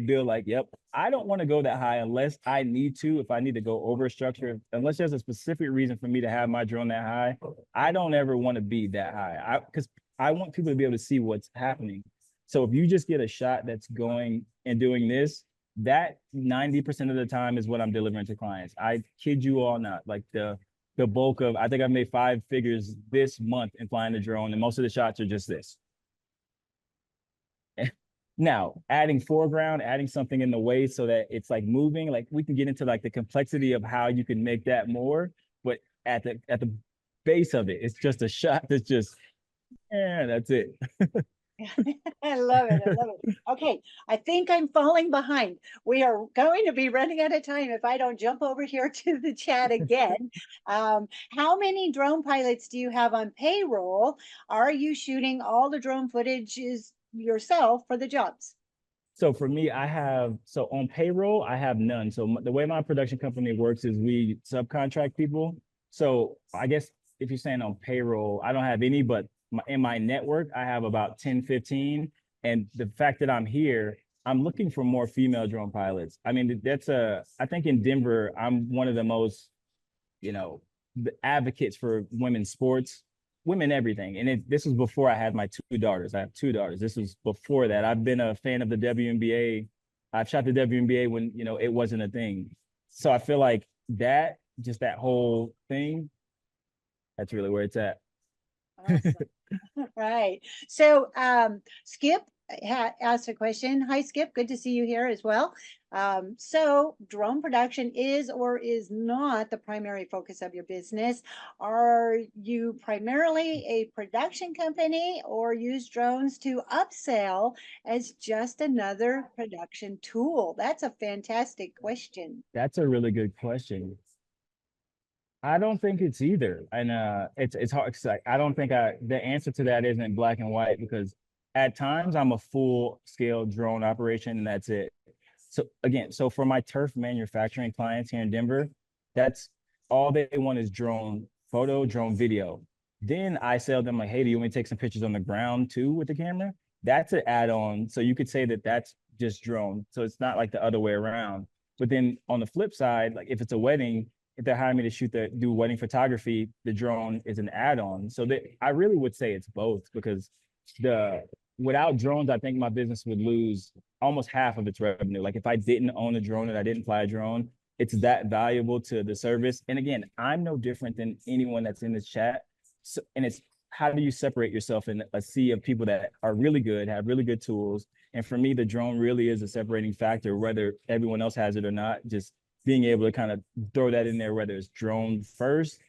Bill, like, yep, I don't want to go that high unless I need to. If I need to go over a structure, unless there's a specific reason for me to have my drone that high, I don't ever want to be that high. Because I want people to be able to see what's happening. So if you just get a shot that's going and doing this, that 90% of the time is what I'm delivering to clients. I kid you all not. Like the the bulk of, I think I've made 5 figures this month in flying the drone, and most of the shots are just this. Now, adding foreground, adding something in the way so that it's like moving, like we can get into like the complexity of how you can make that more, but at the base of it, it's just a shot that's just, yeah, that's it. I love it. I love it. Okay, I think I'm falling behind. We are going to be running out of time if I don't jump over here to the chat again. How many drone pilots do you have on payroll? Are you shooting all the drone footages yourself for the jobs? So for me, so on payroll, I have none. So the way my production company works is we subcontract people. So I guess if you're saying on payroll, I don't have any, but in my network, I have about 10, 15. And the fact that I'm here, I'm looking for more female drone pilots. I mean, I think in Denver, I'm one of the most, the advocates for women's sports, women everything. And this was before I had my 2 daughters. I have 2 daughters. This was before that. I've been a fan of the WNBA. I've shot the WNBA when, it wasn't a thing. So I feel like just that whole thing, that's really where it's at. Awesome. Right. So Skip asked a question. Hi, Skip. Good to see you here as well. So drone production is or is not the primary focus of your business. Are you primarily a production company or use drones to upsell as just another production tool? That's a fantastic question. That's a really good question. I don't think it's either. And it's hard. I don't think the answer to that isn't black and white, because at times I'm a full scale drone operation and that's it. So again, for my turf manufacturing clients here in Denver, that's all they want is drone photo, drone video. Then I sell them like, hey, do you want me to take some pictures on the ground too with the camera? That's an add-on. So you could say that that's just drone. So it's not like the other way around. But then on the flip side, like if it's a wedding, if they're hiring me to do wedding photography, the drone is an add-on. So I really would say it's both, because without drones, I think my business would lose almost half of its revenue. Like if I didn't own a drone and I didn't fly a drone, it's that valuable to the service. And again, I'm no different than anyone that's in this chat. So, and it's how do you separate yourself in a sea of people that are really good, have really good tools? And for me, the drone really is a separating factor, whether everyone else has it or not. Just being able to kind of throw that in there, whether it's drone first,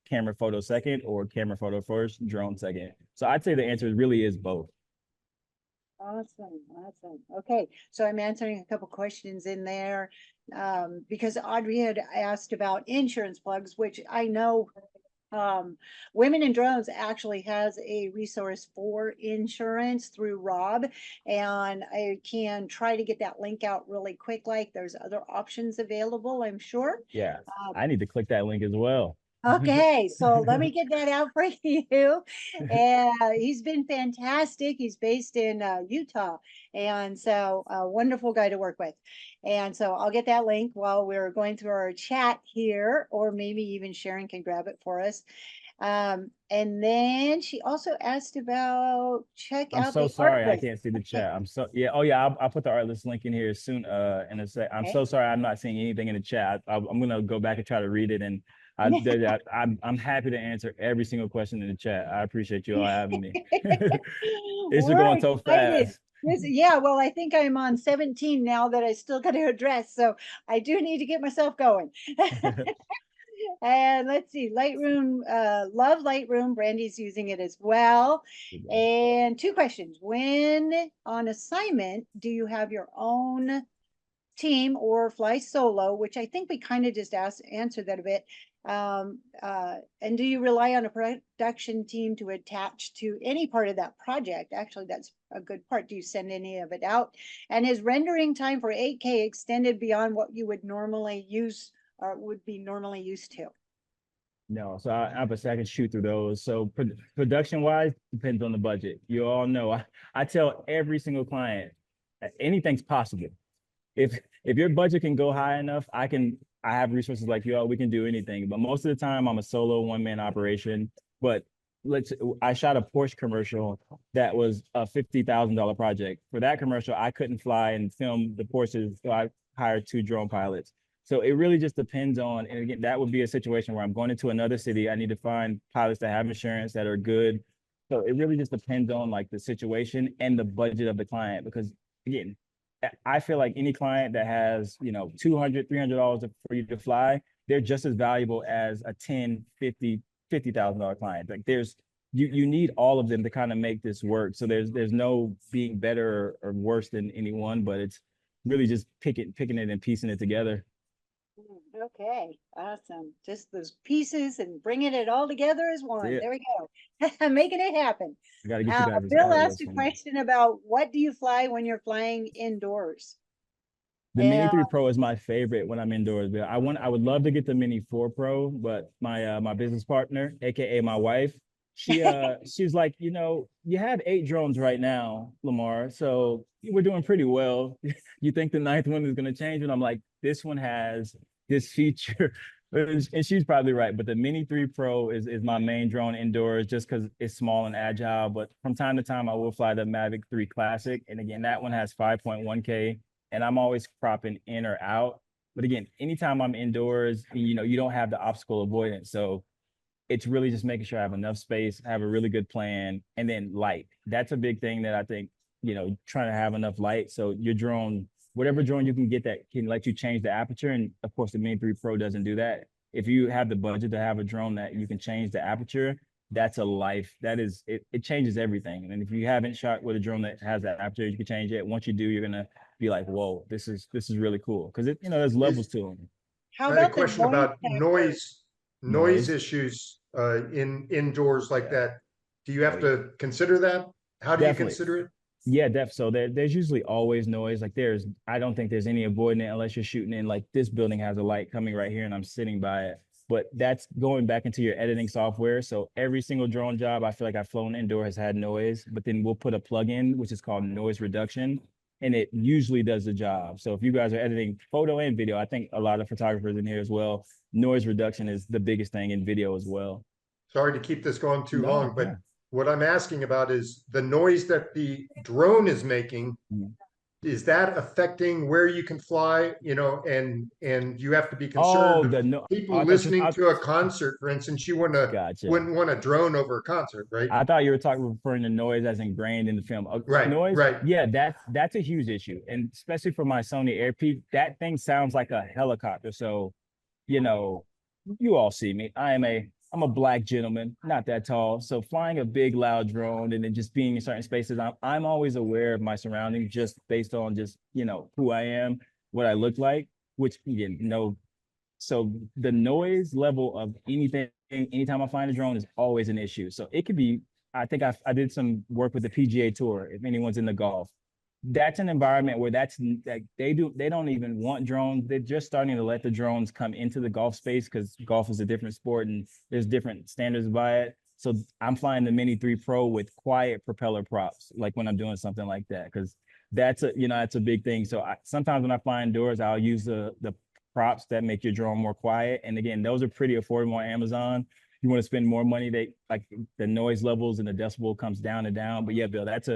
camera photo second, or camera photo first, drone second. So I'd say the answer really is both. Awesome. Awesome. Okay. So I'm answering a couple questions in there because Audrey had asked about insurance plugs, which I know Women in Drones actually has a resource for insurance through Rob, and I can try to get that link out really quick. Like there's other options available, I'm sure. Yeah, I need to click that link as well. Okay, so let me get that out for you. And he's been fantastic. He's based in Utah, and so a wonderful guy to work with. And so I'll get that link while we're going through our chat here, or maybe even Sharon can grab it for us. And then she also asked about I'm so sorry I can't see the chat. I'll put the Artlist link in here soon. In a sec. I'm so sorry I'm not seeing anything in the chat. I'm gonna go back and try to read it, and I'm happy to answer every single question in the chat. I appreciate you all having me. It's just going so fast. Yeah, well, I think I'm on 17 now that I still got to address, so I do need to get myself going. And let's see, Lightroom, love Lightroom. Brandy's using it as well. And 2 questions. When on assignment, do you have your own team or fly solo, which I think we kind of just answered that a bit. And do you rely on a production team to attach to any part of that project? Actually, that's a good part. Do you send any of it out? And is rendering time for 8K extended beyond what you would normally use or would be normally used to? No, so I can shoot through those. So production wise, depends on the budget. You all know, I tell every single client, anything's possible. If your budget can go high enough, I have resources like you all, we can do anything. But most of the time I'm a solo one-man operation. But I shot a Porsche commercial that was a $50,000 project. For that commercial, I couldn't fly and film the Porsches, so I hired 2 drone pilots. So it really just depends on, and again, that would be a situation where I'm going into another city. I need to find pilots that have insurance that are good. So it really just depends on like the situation and the budget of the client. Because again, I feel like any client that has, you know, $200, $300 for you to fly, they're just as valuable as a 10, 50, $50,000 client. Like you need all of them to kind of make this work. So there's no being better or worse than anyone, but it's really just picking it and piecing it together. Okay, awesome. Just those pieces and bringing it all together as one. it. There we go. Making it happen. I got to get you guys this Bill art asked list a from me. question about what do you fly when you're flying indoors? The Mini 3 Pro is my favorite when I'm indoors. Bill. I would love to get the Mini 4 Pro, but my business partner, aka my wife, she's like, you know, you have 8 drones right now, Lemar, so we're doing pretty well. You think the 9th one is going to change? And I'm like, this one has this feature. And she's probably right, but the Mini 3 Pro is my main drone indoors just because it's small and agile. But from time to time, I will fly the Mavic 3 Classic. And again, that one has 5.1K, and I'm always cropping in or out. But again, anytime I'm indoors, you know, you don't have the obstacle avoidance. So it's really just making sure I have enough space, have a really good plan, and then light. That's a big thing that I think, you know, trying to have enough light. So your drone, whatever drone you can get that can let you change the aperture. And of course, the Mini 3 Pro doesn't do that. If you have the budget to have a drone that you can change the aperture, that's a life. That is, it changes everything. And if you haven't shot with a drone that has that aperture, you can change it. Once you do, you're gonna be like, whoa, this is really cool. Because it, you know, there's levels to them. How I had a about the question about factor? noise issues in indoors like that. Do you have to consider that? How do you Definitely. consider it? Yeah, so there's usually always noise. Like I don't think there's any avoiding it unless you're shooting in, like this building has a light coming right here and I'm sitting by it. But that's going back into your editing software. So every single drone job I feel like I've flown indoor has had noise, but then we'll put a plug-in, which is called noise reduction, and it usually does the job. So if you guys are editing photo and video, I think a lot of photographers in here as well, noise reduction is the biggest thing in video as well. Sorry to keep this going too No, long, but yeah. what I'm asking about is the noise that the drone is making. Mhm. Is that affecting where you can fly? You know, and you have to be Oh, concerned of people I thought listening to a concert, for instance. You gotcha. wouldn't want a drone over a concert, right? I thought you were referring to noise as ingrained in the film. Right, Noise, right. yeah, that's a huge issue, and especially for my Sony Airpeak, that thing sounds like a helicopter. So, you know, you all see me. I'm a black gentleman, not that tall. So flying a big loud drone and then just being in certain spaces, I'm always aware of my surroundings just based on just, you know, who I am, what I look like, which you know. So the noise level of anything, anytime I find a drone is always an issue. So it could be, I think I did some work with the PGA Tour, if anyone's in the golf. That's an environment where they don't even want drones. They're just starting to let the drones come into the golf space because golf is a different sport and there's different standards by it. So I'm flying the Mini 3 Pro with quiet propeller props, like when I'm doing something like that, because that's a big thing. So sometimes when I fly indoors, I'll use the props that make your drone more quiet. And again, those are pretty affordable on Amazon. You want to spend more money, like the noise levels and the decibel comes down and down. But yeah, Bill, that's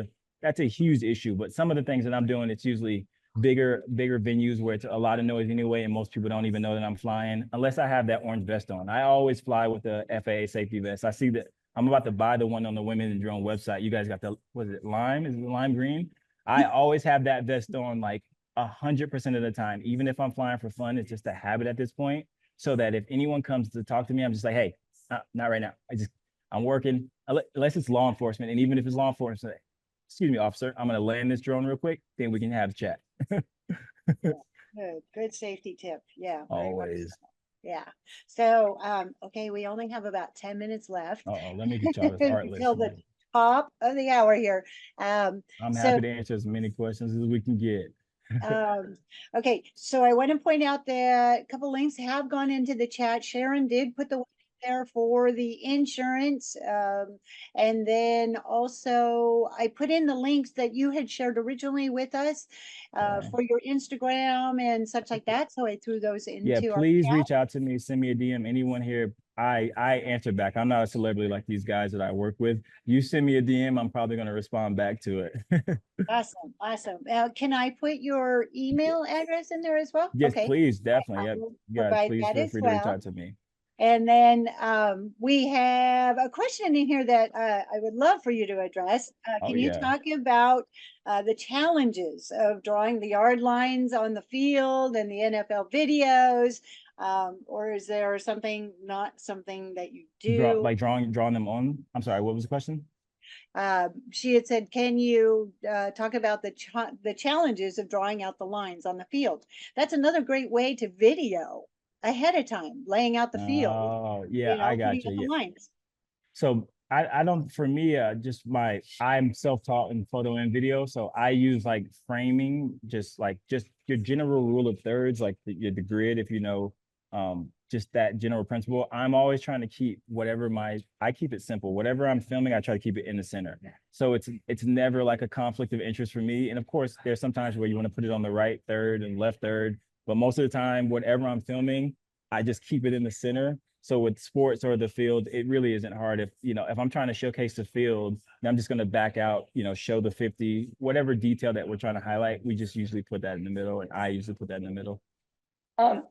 a huge issue. But some of the things that I'm doing, it's usually bigger venues where it's a lot of noise anyway, and most people don't even know that I'm flying unless I have that orange vest on. I always fly with the FAA safety vest. I see that I'm about to buy the one on the Women in Drone website. You guys got was it lime? Is it lime green? I always have that vest on like 100% of the time, even if I'm flying for fun. It's just a habit at this point, so that if anyone comes to talk to me, I'm just like, hey, not right now. I'm working, unless it's law enforcement. And even if it's law enforcement, excuse me, officer, I'm going to land this drone real quick, then we can have a chat. Good safety tip. Yeah. Always. So. Yeah. So, okay, we only have about 10 minutes left. Let me get y'all this art list. Until the top of the hour here. I'm happy to answer as many questions as we can get. Okay, so I want to point out that a couple links have gone into the chat. Sharon did put the there for the insurance, and then also I put in the links that you had shared originally with us for your Instagram and such like that. So I threw those into yeah, our please chat. reach out to me, send me a DM. Anyone here, I answer back. I'm not a celebrity like these guys that I work with. You send me a DM, I'm probably going to respond back to it. Awesome, awesome. Can I put your email address in there as well? Yes, Okay, please, I definitely. Yeah, will guys, provide please that feel as free to reach well. out to me. And then we have a question in here that I would love for you to address. Oh Can you yeah. talk about the challenges of drawing the yard lines on the field and the NFL videos? Or is there something, not something that you do? Drawing them on. I'm sorry, what was the question? She had said, can you talk about the challenges of drawing out the lines on the field? That's another great way to video ahead of time, laying out the field, Oh, yeah, I got putting you. out the Yeah. lines. So I don't, for me, I'm self-taught in photo and video. So I use like framing, just your general rule of thirds, like the grid, if you know, just that general principle. I'm always trying to keep I keep it simple. Whatever I'm filming, I try to keep it in the center. So it's never like a conflict of interest for me. And of course, there's sometimes where you want to put it on the right third and left third, but most of the time, whatever I'm filming, I just keep it in the center. So with sports or the field, it really isn't hard. If I'm trying to showcase the field, I'm just going to back out, show the 50, whatever detail that we're trying to highlight. We just usually put that in the middle, and I usually put that in the middle.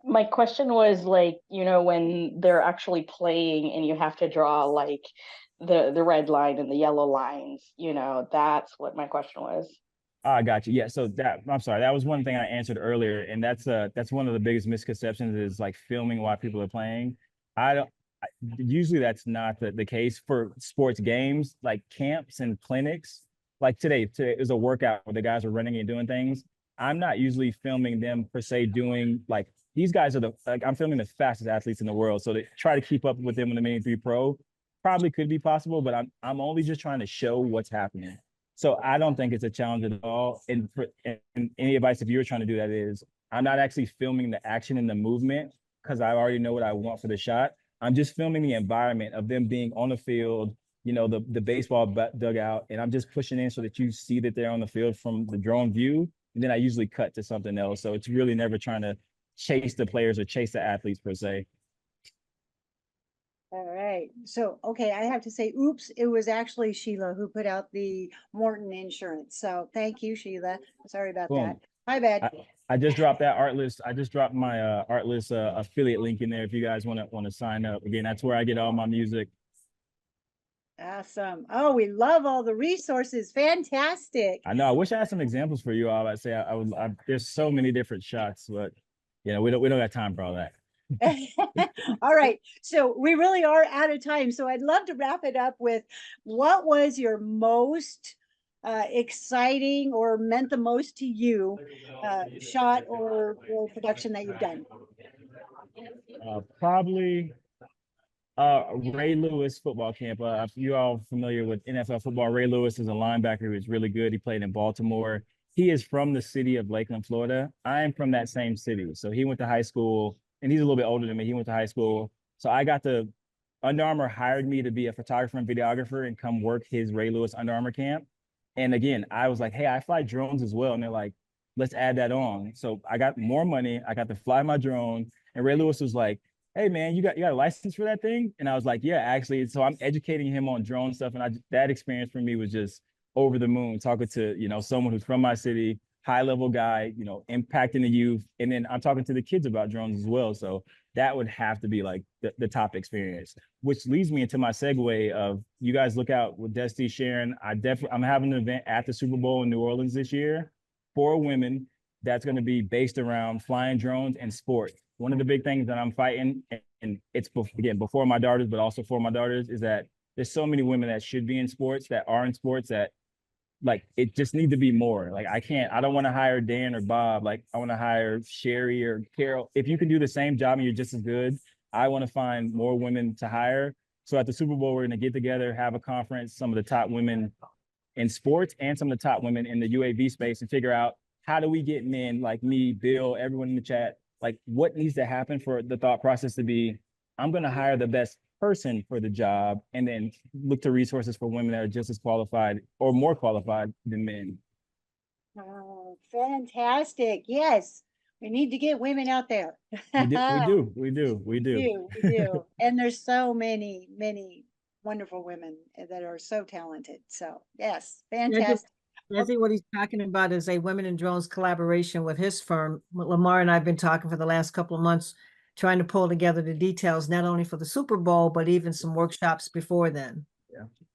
My question was like, when they're actually playing and you have to draw like the red line and the yellow lines, that's what my question was. I got you. Yeah. So I'm sorry. That was one thing I answered earlier, and that's one of the biggest misconceptions is like filming while people are playing. I don't. Usually that's not the case for sports games, like camps and clinics. Like today is a workout where the guys are running and doing things. I'm not usually filming them per se doing like these guys are I'm filming the fastest athletes in the world. So to try to keep up with them in the Mini 3 Pro probably could be possible, but I'm only just trying to show what's happening. So I don't think it's a challenge at all. And any advice if you were trying to do that is I'm not actually filming the action and the movement because I already know what I want for the shot. I'm just filming the environment of them being on the field, the baseball dugout, and I'm just pushing in so that you see that they're on the field from the drone view. And then I usually cut to something else. So it's really never trying to chase the players or chase the athletes per se. All right. So, okay, I have to say, oops, it was actually Sheila who put out the Morton insurance. So thank you, Sheila. Sorry about Boom. that. My bad. I just dropped that Artlist. I just dropped my Artlist affiliate link in there if you guys want to sign up. Again, that's where I get all my music. Awesome. Oh, we love all the resources. Fantastic. I know. I wish I had some examples for you all. I'd say there's so many different shots, but we don't have time for all that. All right. So we really are out of time. So I'd love to wrap it up with what was your most exciting or meant the most to you shot or production that you've done? Probably Ray Lewis football camp. You all familiar with NFL football? Ray Lewis is a linebacker who's really good. He played in Baltimore. He is from the city of Lakeland, Florida. I am from that same city. So he went to high school, and he's a little bit older than me. He went to high school. So Under Armour hired me to be a photographer and videographer and come work his Ray Lewis Under Armour camp. And again, I was like, hey, I fly drones as well. And they're like, let's add that on. So I got more money. I got to fly my drone. And Ray Lewis was like, hey man, you got a license for that thing? And I was like, yeah, actually. So I'm educating him on drone stuff. And that experience for me was just over the moon, talking to, someone who's from my city, high level guy, impacting the youth. And then I'm talking to the kids about drones as well. So that would have to be like the top experience, which leads me into my segue of you guys look out with Dusty Sharon. I'm having an event at the Super Bowl in New Orleans this year for women that's going to be based around flying drones and sport. One of the big things that I'm fighting, and it's again before my daughters, but also for my daughters, is that there's so many women that should be in sports, that are in sports, that like it just need to be more. Like I don't want to hire Dan or Bob. Like I want to hire Sherry or Carol. If you can do the same job and you're just as good, I want to find more women to hire. So at the Super Bowl, we're going to get together, have a conference, some of the top women in sports and some of the top women in the UAV space, and figure out how do we get men like me, Bill, everyone in the chat, like what needs to happen for the thought process to be, I'm going to hire the best person for the job and then look to resources for women that are just as qualified or more qualified than men. Oh, fantastic. Yes. We need to get women out there. We do. We do. And there's so many, many wonderful women that are so talented. So yes, fantastic. I think what he's talking about is a Women in Drones collaboration with his firm. Lemar and I have been talking for the last couple of months, trying to pull together the details, not only for the Super Bowl, but even some workshops before then.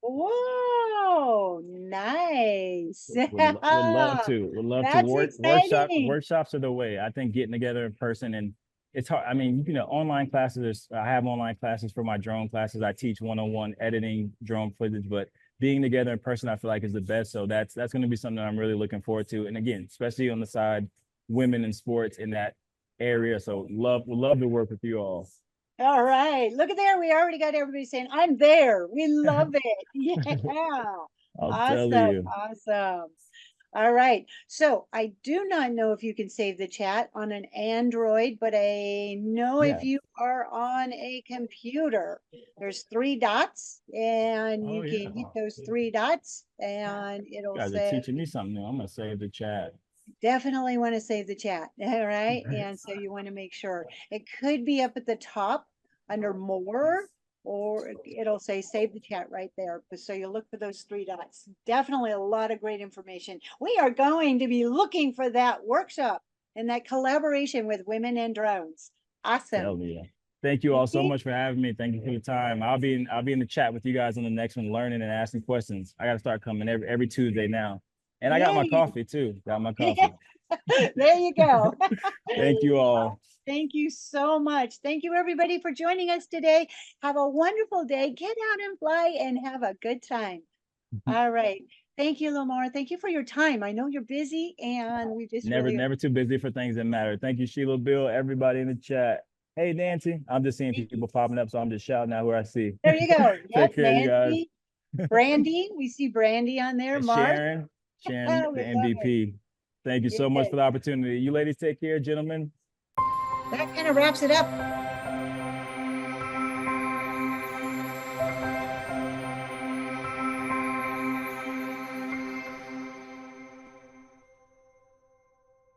Whoa, nice. Would love to. Would love to. That's exciting. Workshops are the way. I think getting together in person, and it's hard. I mean, you know, online classes. I have online classes for my drone classes. I teach one-on-one editing drone footage, but being together in person, I feel like is the best. So that's going to be something that I'm really looking forward to. And again, especially on the side, women in sports in that area. So would love to work with you all. All right. Look at there. We already got everybody saying, I'm there. We love it. Yeah. I'll tell you. Awesome. All right. So I do not know if you can save the chat on an Android, but I know if you are on a computer, there's 3 dots and you can hit those 3 dots and it'll You guys say, are teaching me something new. I'm going to save the chat. Definitely want to save the chat. All right. And so you want to make sure it could be up at the top under more, or it'll say save the chat right there. So you look for those 3 dots. Definitely a lot of great information. We are going to be looking for that workshop and that collaboration with Women in Drones. Awesome. Hell yeah. Thank you all so much for having me. Thank you for your time. I'll be in the chat with you guys on the next one, learning and asking questions. I got to start coming every Tuesday now. And I got my coffee too. Got my coffee. There you go. Thank you all. Thank you so much. Thank you everybody for joining us today. Have a wonderful day. Get out and fly and have a good time. All right. Thank you, Lemar. Thank you for your time. I know you're busy and we just never too busy for things that matter. Thank you, Sheila, Bill, everybody in the chat. Hey, Nancy. I'm just seeing people popping up, so I'm just shouting out who I see. There you go. Take care, Nancy, you guys. Brandy. We see Brandy on there. And Mark. Sharon, the MVP. Thank you so much for the opportunity. You ladies take care, gentlemen. That kind of wraps it up.